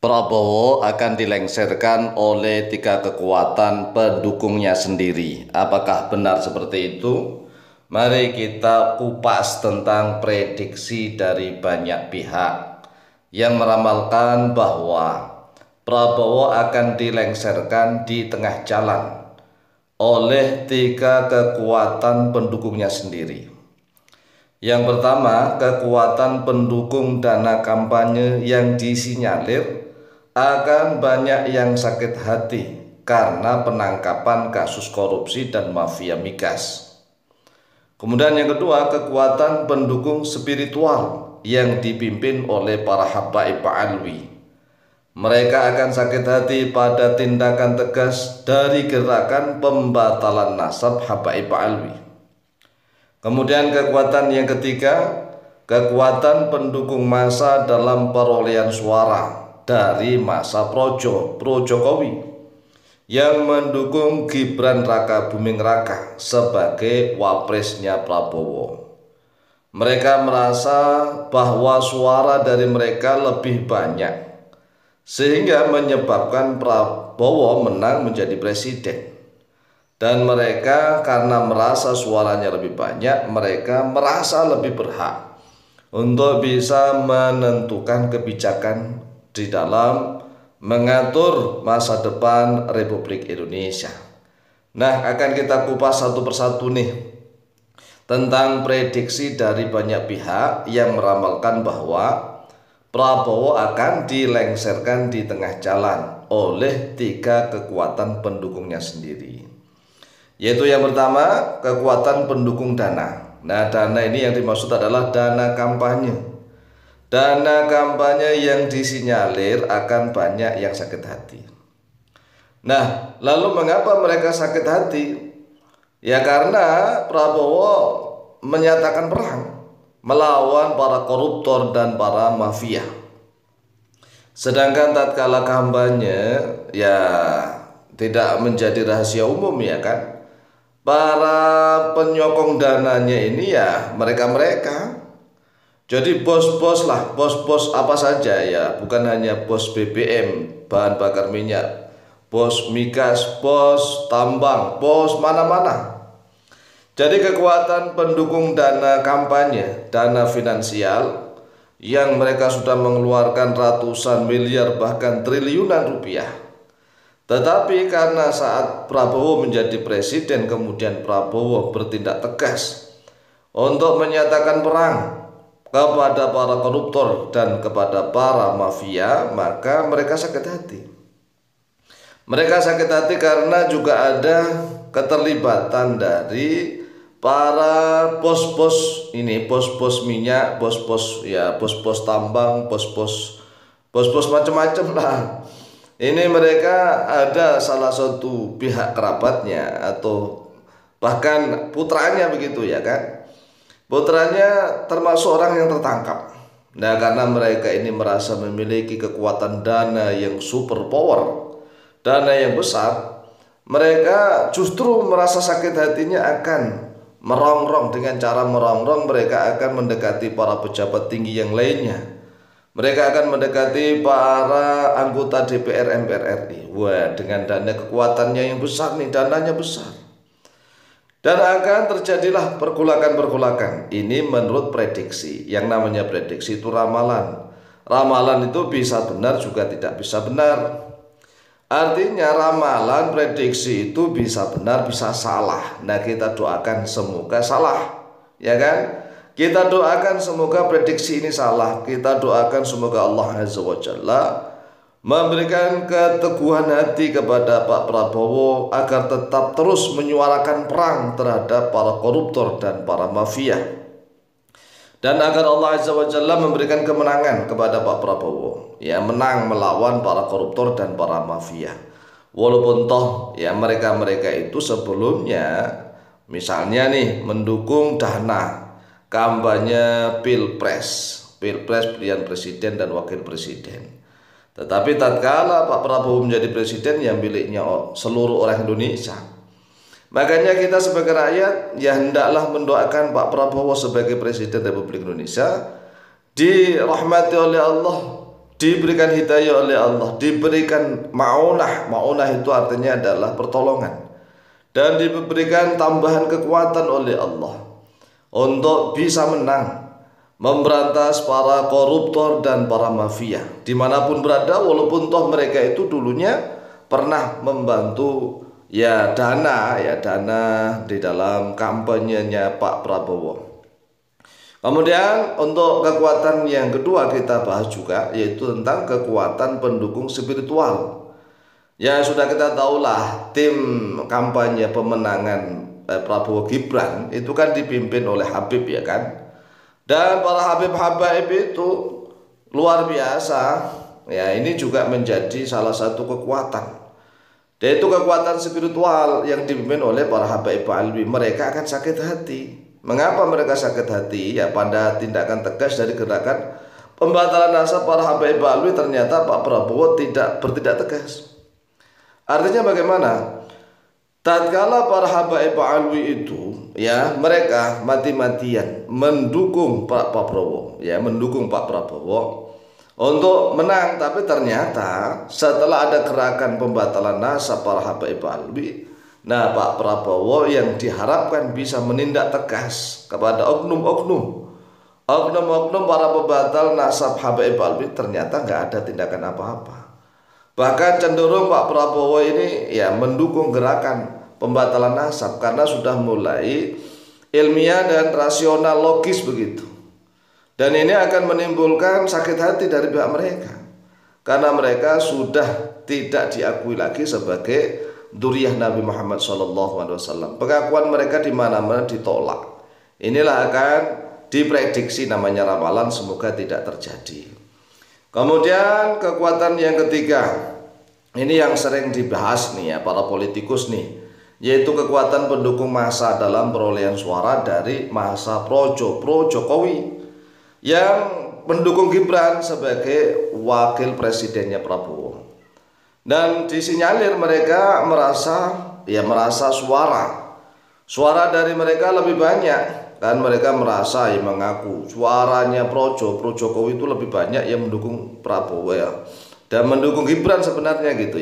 Prabowo akan dilengsarkan oleh tiga kekuatan pendukungnya sendiri. Apakah benar seperti itu? Mari kita kupas tentang prediksi dari banyak pihak yang meramalkan bahwa Prabowo akan dilengsarkan di tengah jalan oleh tiga kekuatan pendukungnya sendiri. Yang pertama, kekuatan pendukung dana kampanye yang disinyalir akan banyak yang sakit hati karena penangkapan kasus korupsi dan mafia migas. Kemudian yang kedua, kekuatan pendukung spiritual yang dipimpin oleh para habaib alwi. Mereka akan sakit hati pada tindakan tegas dari gerakan pembatalan nasab habaib alwi. Kemudian kekuatan yang ketiga, kekuatan pendukung massa dalam perolehan suara dari massa pro Jokowi yang mendukung Gibran Raka Buming Raka sebagai wapresnya Prabowo. Mereka merasa bahwa suara dari mereka lebih banyak sehingga menyebabkan Prabowo menang menjadi presiden. Dan mereka karena merasa suaranya lebih banyak, mereka merasa lebih berhak untuk bisa menentukan kebijakan di dalam mengatur masa depan Republik Indonesia. Nah, akan kita kupas satu persatu nih tentang prediksi dari banyak pihak yang meramalkan bahwa Prabowo akan dilengsarkan di tengah jalan oleh tiga kekuatan pendukungnya sendiri. Yaitu yang pertama, kekuatan pendukung dana. Nah, dana ini yang dimaksud adalah dana kampanye. Dana kampanye yang disinyalir akan banyak yang sakit hati. Nah, lalu mengapa mereka sakit hati? Ya karena Prabowo menyatakan perang melawan para koruptor dan para mafia. Sedangkan tatkala kampanye ya tidak menjadi rahasia umum ya kan. Para penyokong dananya ini ya mereka-mereka. Jadi bos-bos lah, bos-bos apa saja ya, bukan hanya bos BBM, bahan bakar minyak, bos migas, bos tambang, bos mana-mana. Jadi kekuatan pendukung dana kampanye, dana finansial yang mereka sudah mengeluarkan ratusan miliar bahkan triliunan rupiah. Tetapi karena saat Prabowo menjadi presiden, kemudian Prabowo bertindak tegas untuk menyatakan perang kepada para koruptor dan kepada para mafia, maka mereka sakit hati. Mereka sakit hati karena juga ada keterlibatan dari para bos-bos ini, bos-bos minyak, bos-bos ya, bos-bos tambang, bos-bos macam-macam lah. Ini mereka ada salah satu pihak kerabatnya atau bahkan putranya begitu ya kan. Putranya termasuk orang yang tertangkap. Nah, karena mereka ini merasa memiliki kekuatan dana yang super power, dana yang besar, mereka justru merasa sakit hatinya akan merongrong. Dengan cara merongrong mereka akan mendekati para pejabat tinggi yang lainnya. Mereka akan mendekati para anggota DPR MPR RI. Wah, dengan dana kekuatannya yang besar nih, dananya besar. Dan akan terjadilah pergolakan-pergolakan. Ini menurut prediksi. Yang namanya prediksi itu ramalan. Ramalan itu bisa benar juga tidak bisa benar. Artinya ramalan prediksi itu bisa benar bisa salah. Nah, kita doakan semoga salah, ya kan? Kita doakan semoga prediksi ini salah. Kita doakan semoga Allah Azza wa Jalla memberikan keteguhan hati kepada Pak Prabowo agar tetap terus menyuarakan perang terhadap para koruptor dan para mafia. Dan agar Allah Azza wa Jalla memberikan kemenangan kepada Pak Prabowo, ya, menang melawan para koruptor dan para mafia. Walaupun toh ya mereka-mereka itu sebelumnya misalnya nih mendukung dana kampanye pilpres pilihan presiden dan wakil presiden. Tetapi tatkala Pak Prabowo menjadi presiden yang miliknya seluruh orang Indonesia, makanya kita sebagai rakyat ya hendaklah mendoakan Pak Prabowo sebagai presiden Republik Indonesia dirahmati oleh Allah diberikan hidayah oleh Allah, diberikan ma'unah. Ma'unah itu artinya adalah pertolongan, dan diberikan tambahan kekuatan oleh Allah untuk bisa menang memberantas para koruptor dan para mafia dimanapun berada, walaupun toh mereka itu dulunya pernah membantu dana di dalam kampanyenya Pak Prabowo. Kemudian untuk kekuatan yang kedua kita bahas juga, yaitu tentang kekuatan pendukung spiritual. Ya sudah kita tahulah, tim kampanye pemenangan Prabowo Gibran itu kan dipimpin oleh Habib, ya kan. Dan para Habib-Habaib itu luar biasa. Ya, ini juga menjadi salah satu kekuatan, yaitu kekuatan spiritual yang dipimpin oleh para Habaib Alwi. Mereka akan sakit hati. Mengapa mereka sakit hati? Ya, pada tindakan tegas dari gerakan pembatalan nasab para Habaib Alwi, ternyata Pak Prabowo tidak bertindak tegas. Artinya bagaimana? Tatkala para Habaib Alwi itu mereka mati-matian mendukung Pak Prabowo, mendukung Pak Prabowo untuk menang, tapi ternyata setelah ada gerakan pembatalan nasab para Habaib Alwi, Pak Prabowo yang diharapkan bisa menindak tegas kepada oknum-oknum para pembatal nasab Habaib Alwi, ternyata nggak ada tindakan apa-apa. Bahkan cenderung Pak Prabowo ini mendukung gerakan pembatalan nasab karena sudah mulai ilmiah dan rasional, logis begitu. Dan ini akan menimbulkan sakit hati dari pihak mereka, karena mereka sudah tidak diakui lagi sebagai dzurriyyah Nabi Muhammad SAW. Pengakuan mereka di mana-mana ditolak. Inilah akan diprediksi, namanya ramalan, semoga tidak terjadi. Kemudian kekuatan yang ketiga, ini yang sering dibahas para politikus yaitu kekuatan pendukung massa dalam perolehan suara dari massa pro Jokowi yang mendukung Gibran sebagai wakil presidennya Prabowo. Dan disinyalir mereka merasa suara dari mereka lebih banyak. Dan mereka merasa mengaku suaranya pro Jokowi itu lebih banyak yang mendukung Prabowo dan mendukung Gibran sebenarnya gitu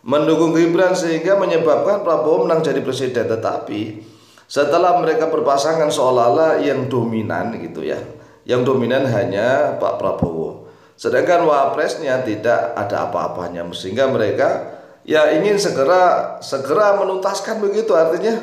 mendukung Gibran, sehingga menyebabkan Prabowo menang jadi presiden. Tetapi setelah mereka berpasangan, seolah-olah yang dominan yang dominan hanya Pak Prabowo, sedangkan wapresnya tidak ada apa-apanya, sehingga mereka ingin segera menuntaskan begitu. Artinya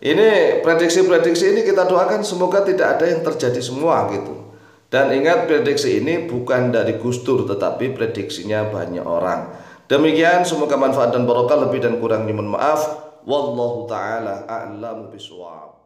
ini prediksi-prediksi ini kita doakan semoga tidak ada yang terjadi semua gitu. Dan ingat, prediksi ini bukan dari Gus Dur, tetapi prediksinya banyak orang. Demikian, semoga manfaat dan barokah, lebih dan kurangnya mohon maaf. Wallahu taala a'lamu bishawab.